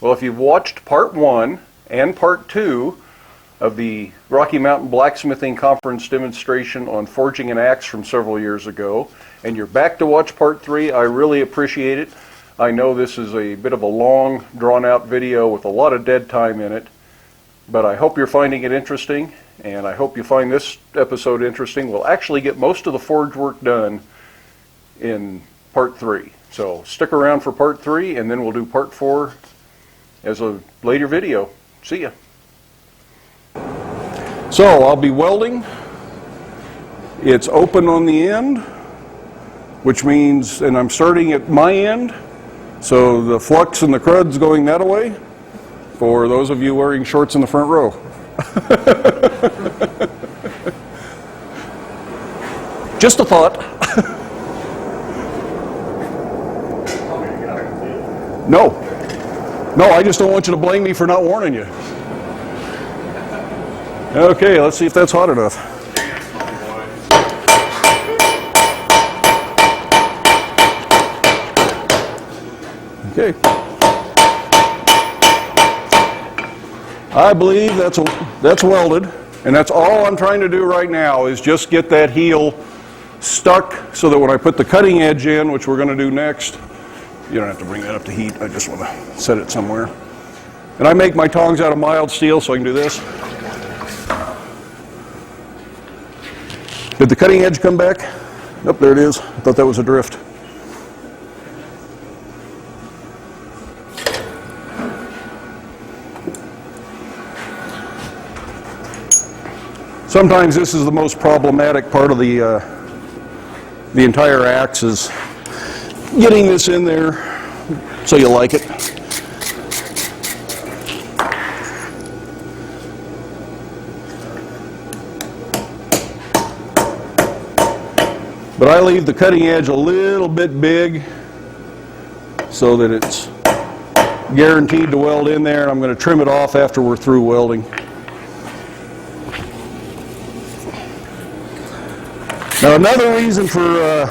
Well, if you've watched part 1 and part 2 of the Rocky Mountain Blacksmithing Conference demonstration on forging an axe from several years ago, and you're back to watch part 3, I really appreciate it. I know this is a bit of a long, drawn-out video with a lot of dead time in it, but I hope you're finding it interesting, and I hope you find this episode interesting. We'll actually get most of the forge work done in part 3. So stick around for part 3, and then we'll do part 4 as a later video. See ya. So I'll be welding. It's open on the end, which means, and I'm starting at my end, so the flux and the crud's going that way for those of you wearing shorts in the front row. Just a thought. No, I just don't want you to blame me for not warning you. Okay, let's see if that's hot enough. Okay. I believe that's welded, and that's all I'm trying to do right now is just get that heel stuck so that when I put the cutting edge in, which we're going to do next, you don't have to bring that up to heat. I just want to set it somewhere. And I make my tongs out of mild steel, so I can do this. Did the cutting edge come back? Nope, there it is. I thought that was a drift. Sometimes this is the most problematic part of the entire axe, is getting this in there so you like it. But I leave the cutting edge a little bit big so that it's guaranteed to weld in there, and I'm going to trim it off after we're through welding. Now, another reason for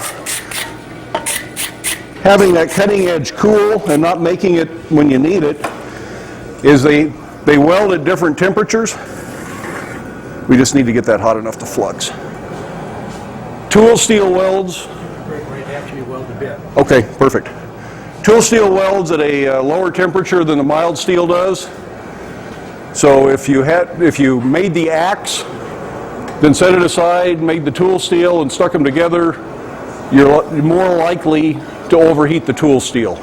having that cutting edge cool and not making it when you need it is they weld at different temperatures. We just need to get that hot enough to flux. Tool steel welds. Right after you weld the bit. Okay, perfect. Tool steel welds at a lower temperature than the mild steel does. So if you made the axe, then set it aside, made the tool steel, and stuck them together, you're more likely to overheat the tool steel,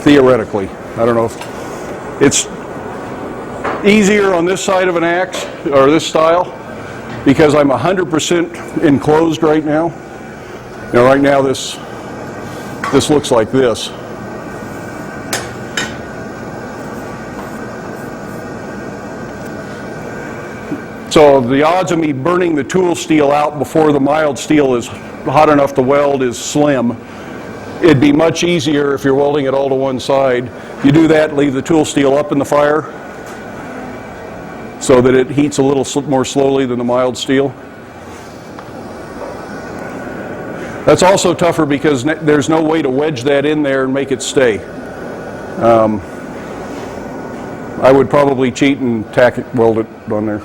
theoretically. I don't know if it's easier on this side of an axe, or this style, because I'm 100% enclosed right now. Now, right now this looks like this. So the odds of me burning the tool steel out before the mild steel is hot enough to weld is slim. It'd be much easier if you're welding it all to one side. You do that, leave the tool steel up in the fire so that it heats a little more slowly than the mild steel. That's also tougher because there's no way to wedge that in there and make it stay. I would probably cheat and weld it on there.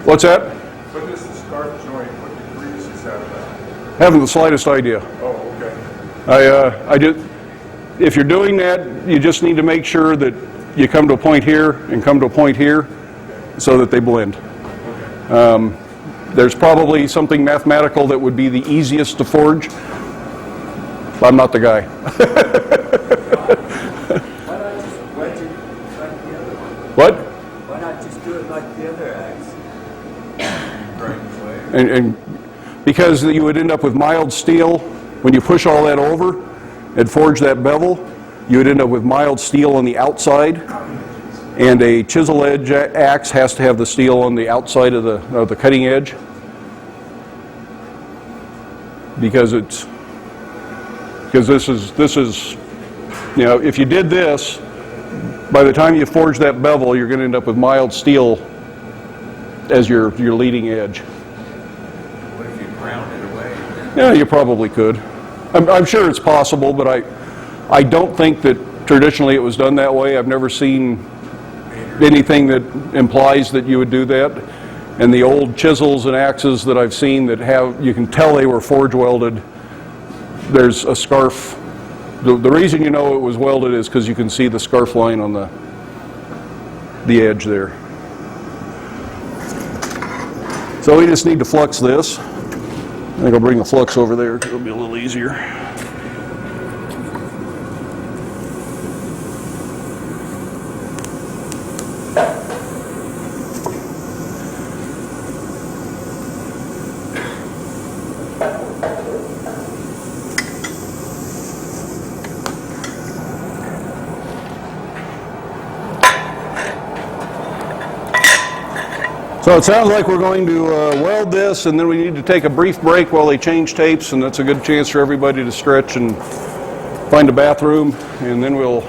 What's that? What is the scarf joint? What degrees is that about? Haven't the slightest idea. Oh, okay. I did. If you're doing that, you just need to make sure that you come to a point here and come to a point here, so that they blend. Okay. There's probably something mathematical that would be the easiest to forge. I'm not the guy. Why not just wedge it like the other one? What? Why not just do it like the other axe? And because you would end up with mild steel, when you push all that over and forge that bevel, you would end up with mild steel on the outside, and a chisel edge axe has to have the steel on the outside of the cutting edge, because this is, you know, if you did this, by the time you forge that bevel, you're going to end up with mild steel as your leading edge. What if you ground it away? Yeah, you probably could. I'm sure it's possible, but I don't think that traditionally it was done that way. I've never seen anything that implies that you would do that. And the old chisels and axes that I've seen that have, you can tell they were forge welded, there's a scarf. The reason you know it was welded is because you can see the scarf line on the edge there. So we just need to flux this. I think I'll bring the flux over there because it'll be a little easier. So it sounds like we're going to weld this, and then we need to take a brief break while they change tapes, and that's a good chance for everybody to stretch and find a bathroom, and then we'll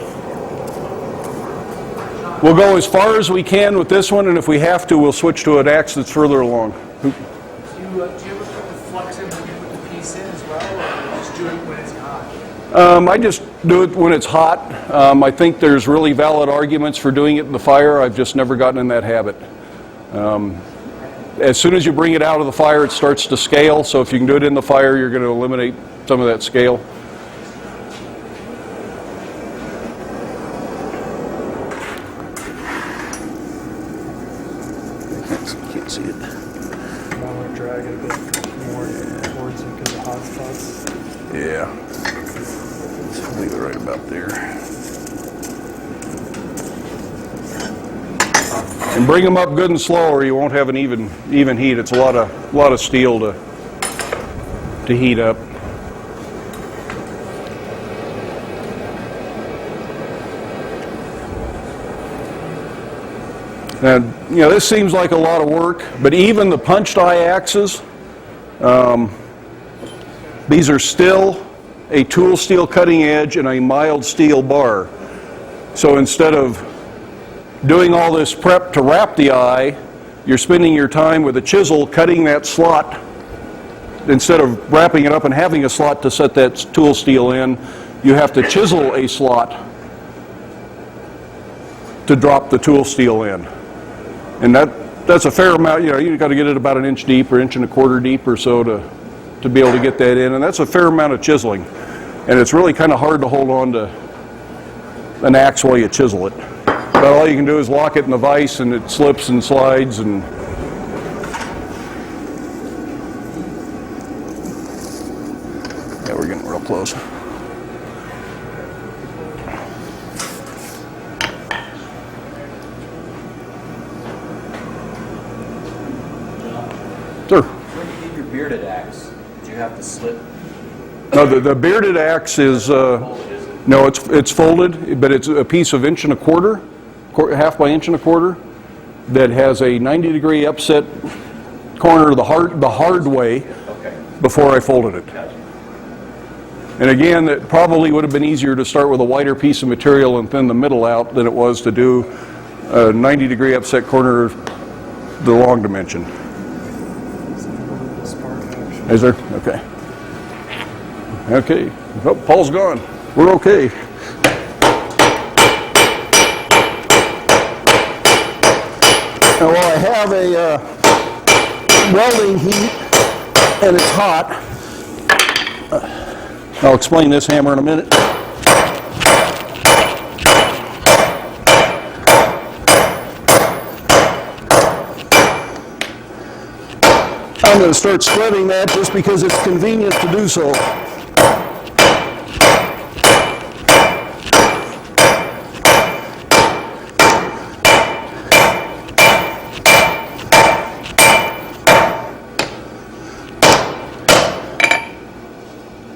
go as far as we can with this one, and if we have to, we'll switch to an axe that's further along. Do you ever put the flux in when you put the piece in as well, or just do it when it's hot? I just do it when it's hot. I think there's really valid arguments for doing it in the fire. I've just never gotten in that habit. As soon as you bring it out of the fire, it starts to scale, so if you can do it in the fire, you're going to eliminate some of that scale. Can't see it. I want to drag it a bit more towards you because of hot spots. Yeah. Let's leave it right about there. And bring them up good and slow, or you won't have an even heat. It's a lot of steel to heat up. And you know, this seems like a lot of work, but even the punched eye axes, these are still a tool steel cutting edge and a mild steel bar. So instead of doing all this prep to wrap the eye, you're spending your time with a chisel cutting that slot. Instead of wrapping it up and having a slot to set that tool steel in, you have to chisel a slot to drop the tool steel in. And that's a fair amount. You know, you've got to get it about 1 inch deep or 1 1/4 deep or so to be able to get that in, and that's a fair amount of chiseling. And it's really kind of hard to hold on to an axe while you chisel it. But all you can do is lock it in the vise, and it slips and slides. And yeah, we're getting real close. Sure. When you did your bearded axe, did you have to slip? No, the bearded axe is no, it's folded, but it's a piece of 1 1/4, half by 1 1/4, that has a 90-degree upset corner the hard way before I folded it. And again, it probably would have been easier to start with a wider piece of material and thin the middle out than it was to do a 90-degree upset corner the long dimension. Is there? Okay. Okay. Oh, Paul's gone. We're okay. Now, while I have a welding heat and it's hot, I'll explain this hammer in a minute. I'm going to start spreading that just because it's convenient to do so.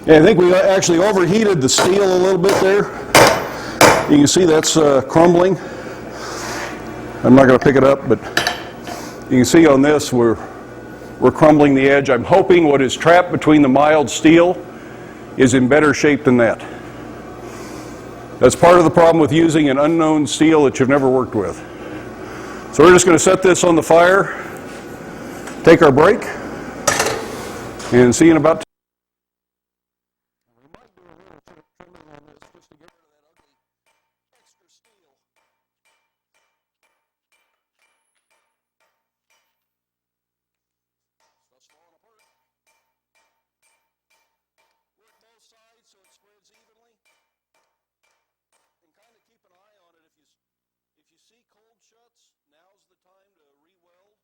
Yeah, I think we actually overheated the steel a little bit there. You can see that's crumbling. I'm not going to pick it up, but you can see on this we're crumbling the edge. I'm hoping what is trapped between the mild steel is in better shape than that. That's part of the problem with using an unknown steel that you've never worked with. So we're just going to set this on the fire, take our break, and see in about trimming on this just to get rid of that ugly extra steel. Stuff's falling apart. Work both sides so it spreads evenly. And kind of keep an eye on it. If you see cold shuts, now's the time to re-weld.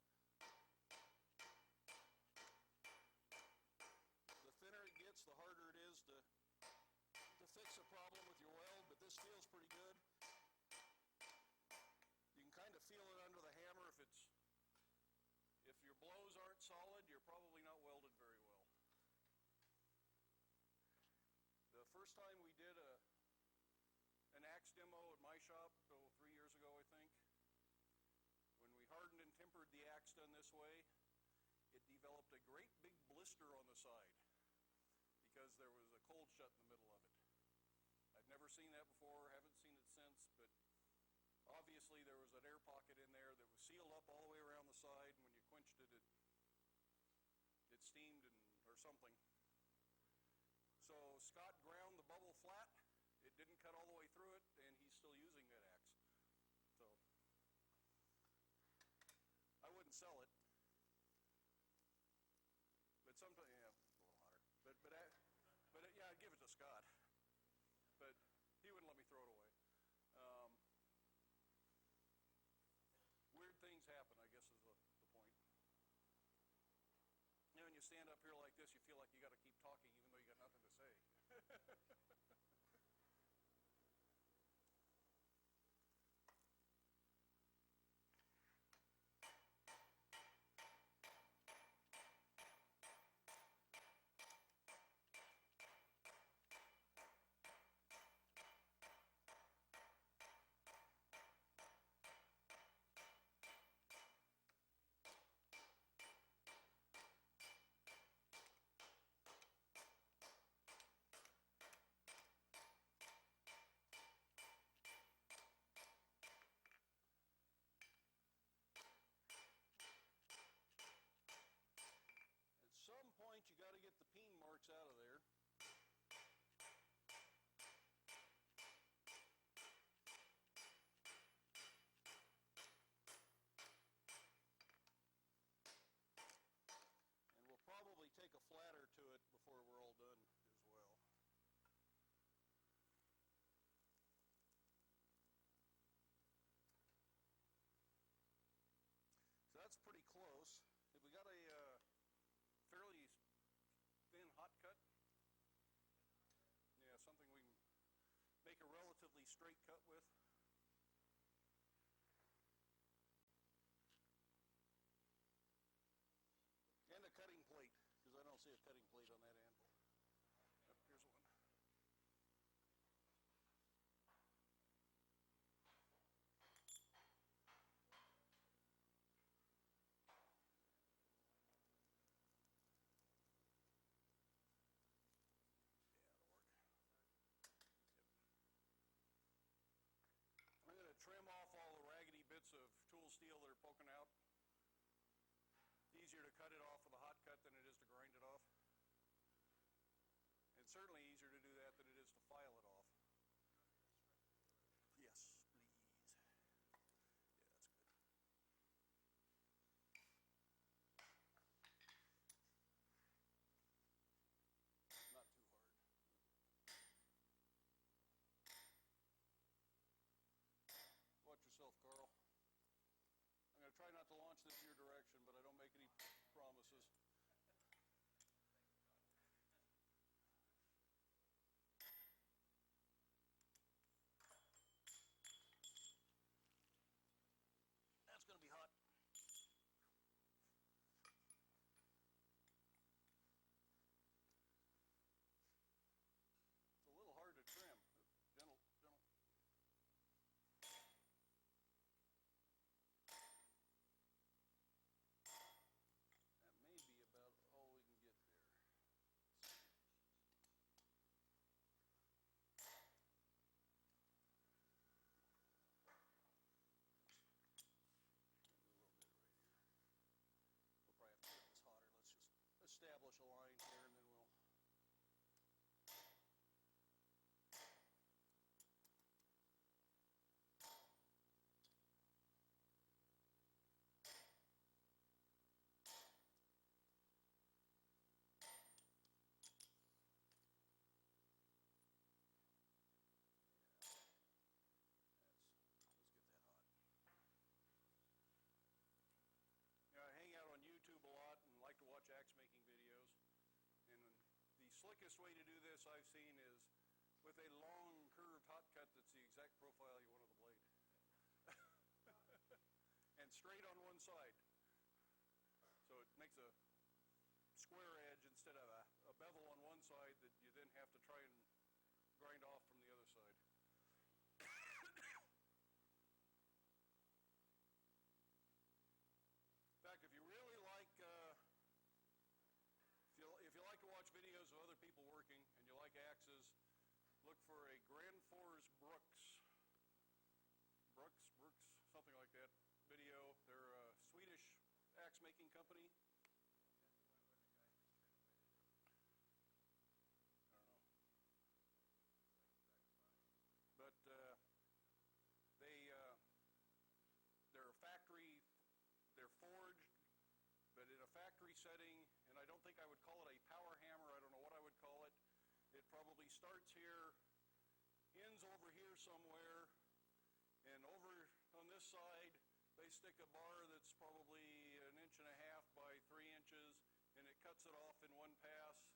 The thinner it gets, the harder it is to fix a problem with your weld, but this feels pretty good. You can kind of feel it under the hammer. If your blows aren't solid, you're probably not welded very well. The first time we did an axe demo at my shop, 3 years ago, I think, when we hardened and tempered the axe done this way, it developed a great big blister on the side because there was a cold shut in the middle of it. I'd never seen that before, haven't seen it since, but obviously there was an air pocket in there that was sealed up all the way around the side, and when you quenched it, it steamed or something. So Scott ground the bubble flat. It didn't cut all the way through it, and he's still using that axe. So I wouldn't sell it, but sometimes, yeah, a little hotter. But yeah, I'd give it to Scott, but he wouldn't let me throw it away. Weird things happen, I guess, is the point. You know, when you stand up here like this, you feel like you got to keep talking even though you got nothing to say. At some point, you got to get the peen marks out of there. And we'll probably take a flatter to it before we're all done as well. So that's pretty close. If we got a fairly thin hot cut, yeah, something we can make a relatively straight cut with. And a cutting plate, because I don't see a cutting plate on that anvil. Yep, here's one. I'm going to trim off all the raggedy bits of tool steel that are poking out. Easier to cut it off with a hot cut than it is to grind it off. It's certainly easier to do that than it is to file it off. Yes, please. Yeah, that's good. Not too hard. Watch yourself, Carl. I'm going to try not to launch this your direction, but I don't make any promises. That's going to be hot. It's a little hard to trim. Gentle, gentle. That may be about all we can get there. A little bit right here. We'll probably have to get this hotter. Let's just establish a line here and then we'll... slickest way to do this I've seen is with a long curved hot cut that's the exact profile you want of the blade. And straight on one side. So it makes a square edge instead of a bevel on one side that you then have to try and grind off from the other side. In fact, if you really like, if you like to watch videos of other people working and you like axes, look for a Grand Fours Brooks, something like that video. They're a Swedish axe making company. I don't know. But they're a factory, they're forged, but in a factory setting, and I don't think I would call it a power hammer. I don't know what I would call it. It probably starts here, ends over here somewhere, and over on this side, they stick a bar that's probably 1.5 inches by 3 inches, and it cuts it off in one pass,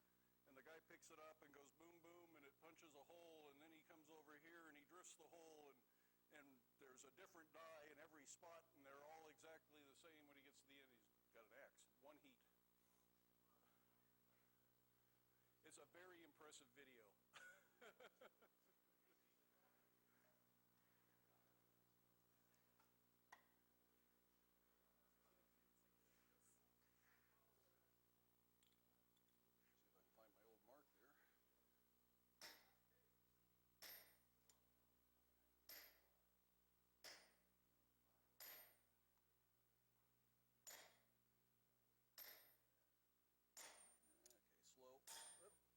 and the guy picks it up and goes boom, boom, and it punches a hole, and then he comes over here and he drifts the hole, and there's a different die in every spot, and they're all exactly the same. When he gets to the end, he's got an axe, one heat. It's a very impressive video. Slow. It's okay.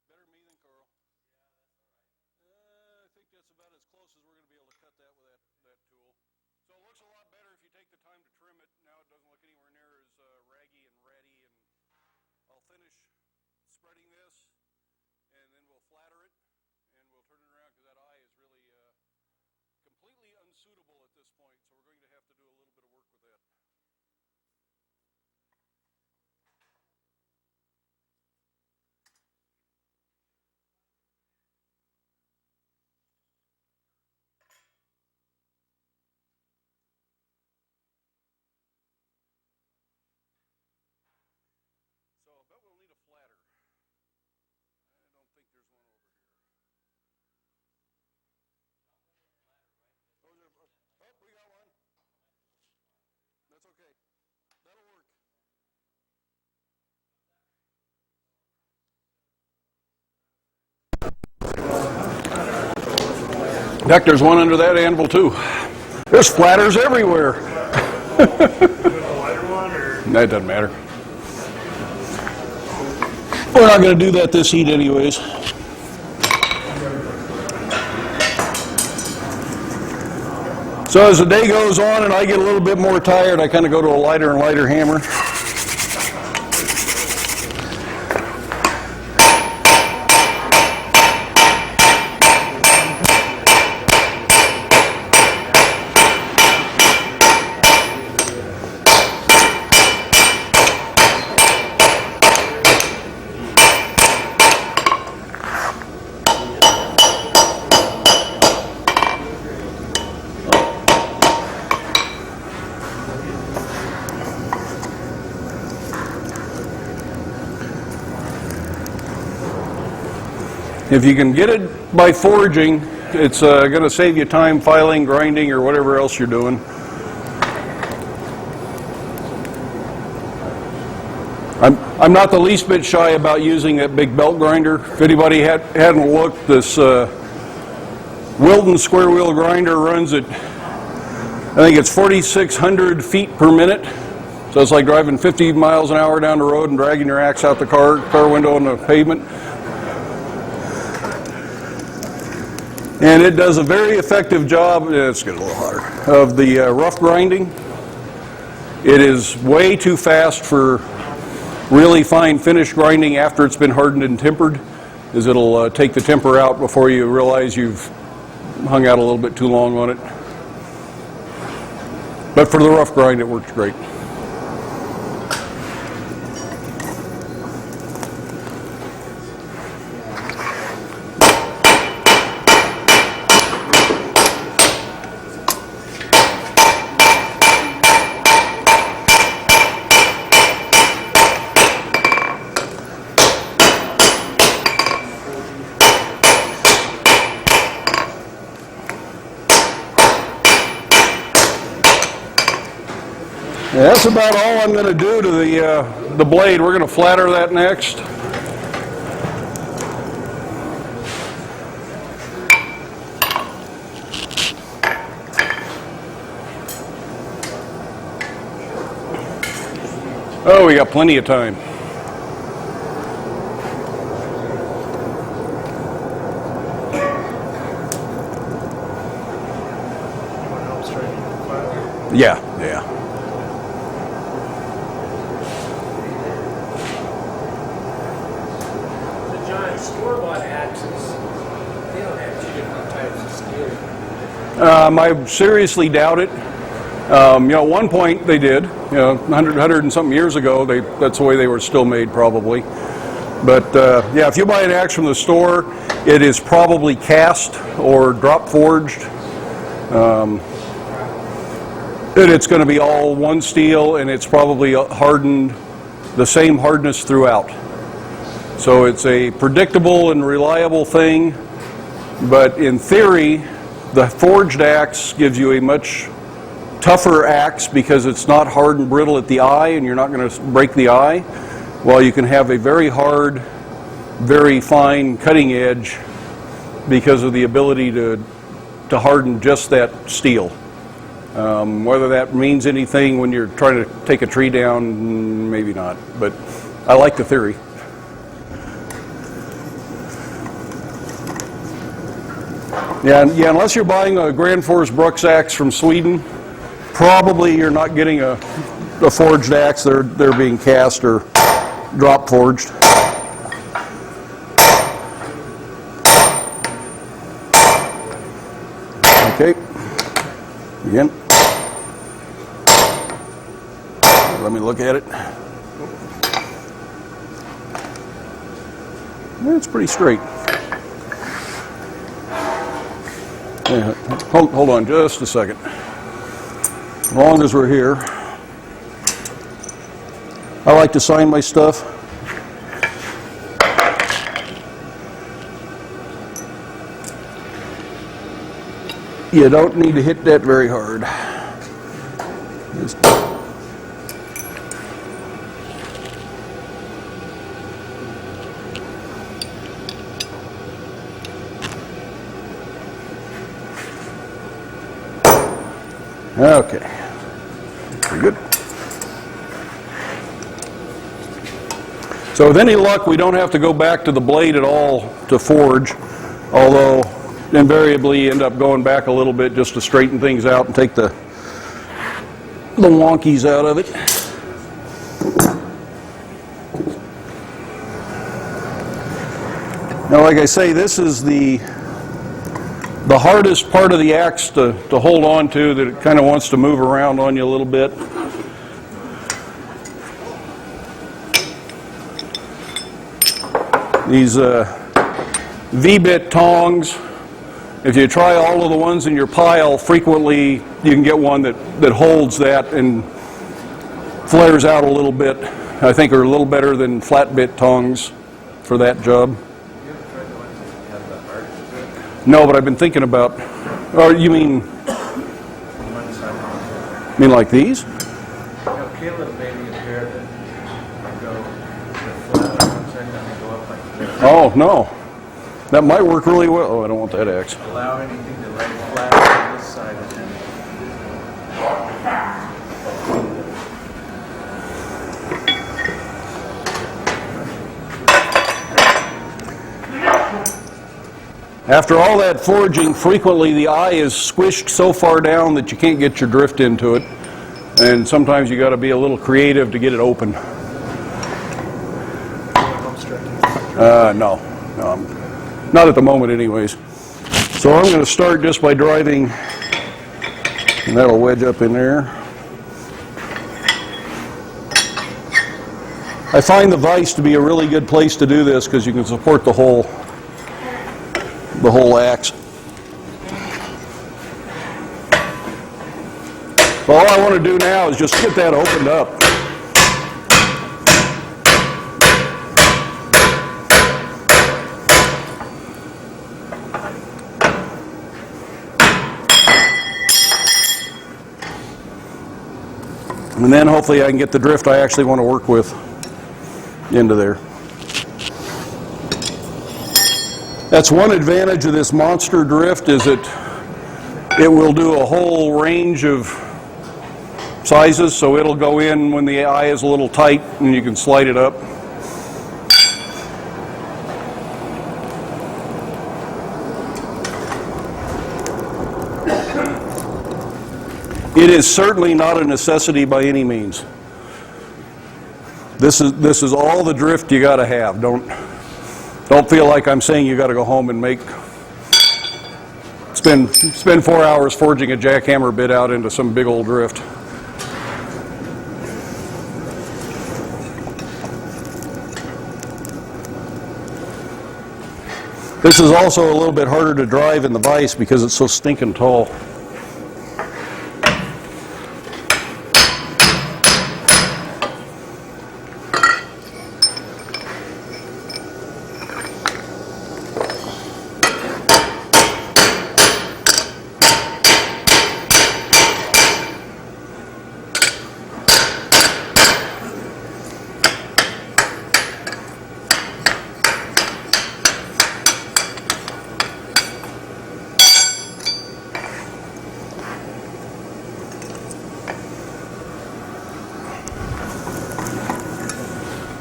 Better me than Carl. Yeah, that's all right. I think that's about as close as we're going to be able to cut that with that tool. So it looks a lot better if you take the time to trim it. Now it doesn't look anywhere near as raggy and ratty. And I'll finish spreading this, and then we'll flatter it, and we'll turn it around because that eye is really completely unsuitable at this point. So we're going to have to do a little bit of work with that. So I bet we'll need a flatter. I don't think there's one over here. Oh, we got one. That's okay. That'll work. Heck, there's one under that anvil too. There's flatters everywhere. That doesn't matter. We're not going to do that this heat anyways. So as the day goes on and I get a little bit more tired, I kind of go to a lighter and lighter hammer. If you can get it by forging, it's going to save you time filing, grinding, or whatever else you're doing. I'm not the least bit shy about using that big belt grinder. If anybody hadn't looked, this Wilton square wheel grinder runs at, I think it's 4,600 feet per minute. So it's like driving 50 miles an hour down the road and dragging your axe out the car window on the pavement. And it does a very effective job, let's get a little hotter, of the rough grinding. It is way too fast for really fine finish grinding after it's been hardened and tempered, as it'll take the temper out before you realize you've hung out a little bit too long on it. But for the rough grind, it works great. That's about all I'm going to do to the blade. We're going to flatter that next. Oh, we got plenty of time. You want help straightening the flat? Yeah, yeah. The giant store-bought axes, they don't have two different types of steel. I seriously doubt it. At one point they did. 100 and something years ago, that's the way they were still made, probably. But yeah, if you buy an axe from the store, it is probably cast or drop forged. And it's going to be all one steel, and it's probably hardened, the same hardness throughout. So it's a predictable and reliable thing, but in theory, the forged axe gives you a much tougher axe because it's not hard and brittle at the eye, and you're not going to break the eye, while you can have a very hard, very fine cutting edge because of the ability to harden just that steel. Whether that means anything when you're trying to take a tree down, maybe not, but I like the theory. Yeah, unless you're buying a Grand Force Brooks axe from Sweden, probably you're not getting a forged axe. They're being cast or drop forged. Okay, again. Let me look at it. It's pretty straight. Yeah, hold on just a second. As long as we're here, I like to sign my stuff. You don't need to hit that very hard. Just okay, pretty good. So with any luck, we don't have to go back to the blade at all to forge, although invariably you end up going back a little bit just to straighten things out and take the wonkies out of it. Now, like I say, this is the hardest part of the axe to hold on to, that it kind of wants to move around on you a little bit. These V-bit tongs, if you try all of the ones in your pile, frequently you can get one that holds that and flares out a little bit. I think are a little better than flat bit tongs for that job. No, but I've been thinking about, or you mean like these? Caleb made me a pair that go flat on one side and they go up like this. Oh, no. That might work really well. Oh, I don't want that axe. Allow anything to lay flat on this side and then After all that forging, frequently the eye is squished so far down that you can't get your drift into it. And sometimes you got to be a little creative to get it open. No, not at the moment anyways. So I'm going to start just by driving, and that'll wedge up in there. I find the vise to be a really good place to do this because you can support the whole axe. So all I want to do now is just get that opened up. And then hopefully I can get the drift I actually want to work with into there. That's one advantage of this monster drift, is it will do a whole range of sizes, so it'll go in when the eye is a little tight and you can slide it up. It is certainly not a necessity by any means. This is all the drift you got to have. Don't feel like I'm saying you got to go home and spend 4 hours forging a jackhammer bit out into some big old drift. This is also a little bit harder to drive in the vise because it's so stinking tall.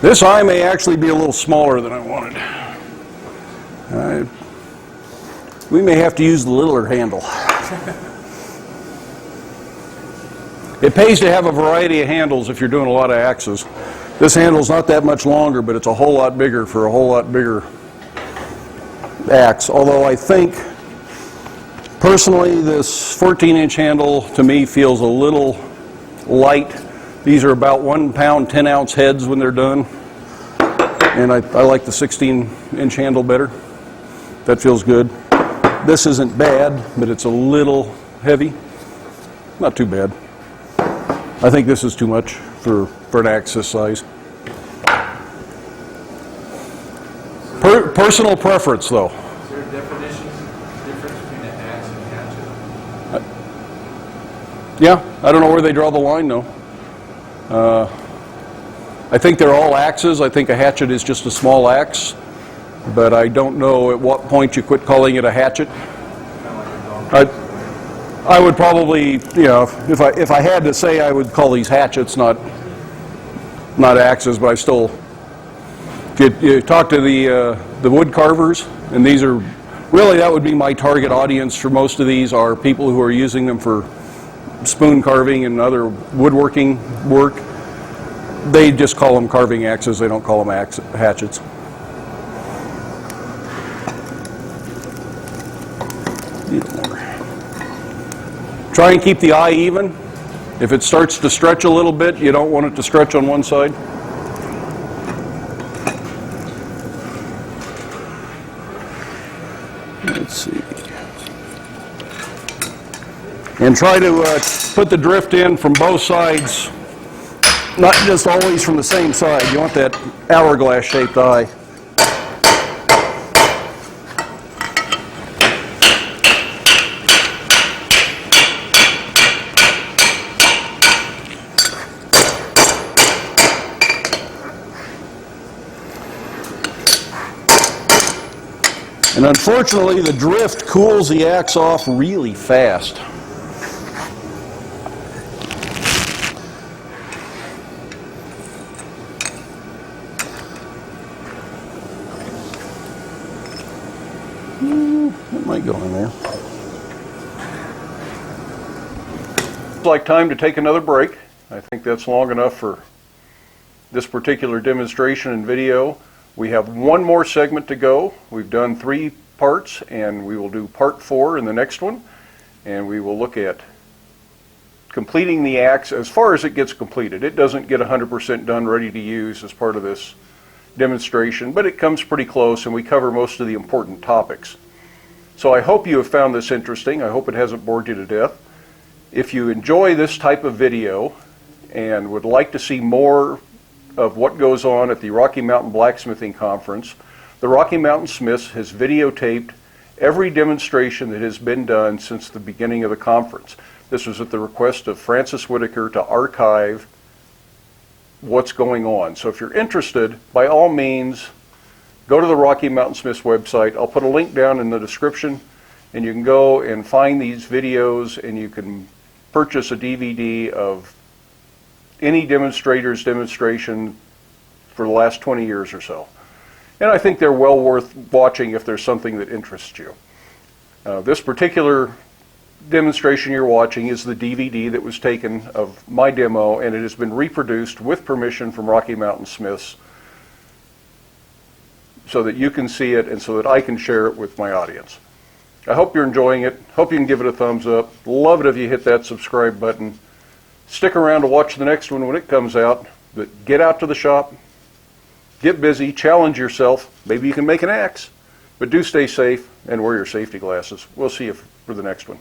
This eye may actually be a little smaller than I wanted. We may have to use the littler handle. It pays to have a variety of handles if you're doing a lot of axes. This handle's not that much longer, but it's a whole lot bigger for a whole lot bigger axe. Although I think, personally, this 14-inch handle to me feels a little light. These are about 1 pound, 10-ounce heads when they're done. And I like the 16-inch handle better. That feels good. This isn't bad, but it's a little heavy. Not too bad. I think this is too much for an axe this size. Personal preference, though. Is there a difference between an axe and a hatchet? Yeah, I don't know where they draw the line, though. I think they're all axes. I think a hatchet is just a small axe, but I don't know at what point you quit calling it a hatchet. I would probably, if I had to say, I would call these hatchets, not axes. But I still, you talk to the wood carvers, and these are really, that would be my target audience for most of these, are people who are using them for spoon carving and other woodworking work. They just call them carving axes. They don't call them hatchets. Try and keep the eye even. If it starts to stretch a little bit, you don't want it to stretch on one side. Let's see. And try to put the drift in from both sides, not just always from the same side. You want that hourglass-shaped eye. And unfortunately, the drift cools the axe off really fast. It might go in there. It's like time to take another break. I think that's long enough for this particular demonstration and video. We have one more segment to go. We've done 3 parts, and we will do part 4 in the next one. And we will look at completing the axe as far as it gets completed. It doesn't get 100% done, ready to use as part of this demonstration, but it comes pretty close, and we cover most of the important topics. So I hope you have found this interesting. I hope it hasn't bored you to death. If you enjoy this type of video and would like to see more of what goes on at the Rocky Mountain Blacksmithing Conference, the Rocky Mountain Smiths has videotaped every demonstration that has been done since the beginning of the conference. This was at the request of Francis Whitaker to archive what's going on. So if you're interested, by all means, go to the Rocky Mountain Smiths website. I'll put a link down in the description, and you can go and find these videos, and you can purchase a DVD of any demonstrator's demonstration for the last 20 years or so. And I think they're well worth watching if there's something that interests you. This particular demonstration you're watching is the DVD that was taken of my demo, and it has been reproduced with permission from Rocky Mountain Smiths so that you can see it and so that I can share it with my audience. I hope you're enjoying it. Hope you can give it a thumbs up. Love it if you hit that subscribe button. Stick around to watch the next one when it comes out. But get out to the shop, get busy, challenge yourself. Maybe you can make an axe. But do stay safe and wear your safety glasses. We'll see you for the next one.